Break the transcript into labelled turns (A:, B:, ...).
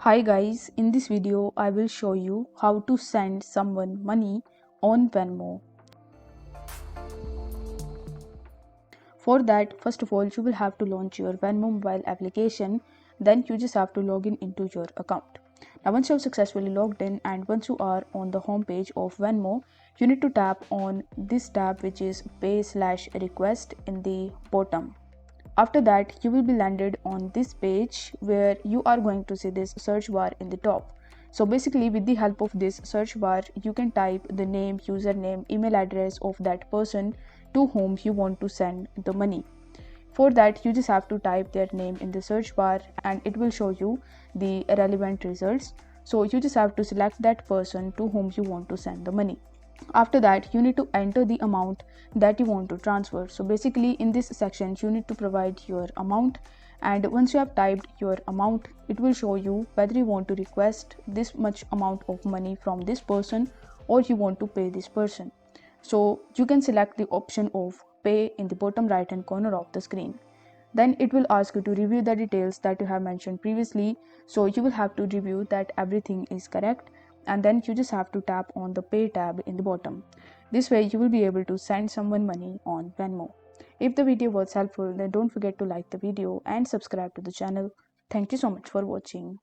A: Hi guys, in this video I will show you how to send someone money on Venmo. For that, first of all, you will have to launch your Venmo mobile application. Then you just have to log in into your account. Now once you have successfully logged in and once you are on the home page of Venmo, you need to tap on this tab which is pay/request in the bottom. After that, you will be landed on this page where you are going to see this search bar in the top. So basically, with the help of this search bar, you can type the name, username, email address of that person to whom you want to send the money. For that, you just have to type their name in the search bar and it will show you the relevant results. So you just have to select that person to whom you want to send the money. After that, you need to enter the amount that you want to transfer. So basically in this section you need to provide your amount, and once you have typed your amount, it will show you whether you want to request this much amount of money from this person or you want to pay this person. So you can select the option of pay in the bottom right hand corner of the screen. Then it will ask you to review the details that you have mentioned previously. So you will have to review that everything is correct, and then you just have to tap on the pay tab in the bottom. This way you will be able to send someone money on Venmo. If the video was helpful, then don't forget to like the video and subscribe to the channel. Thank you so much for watching.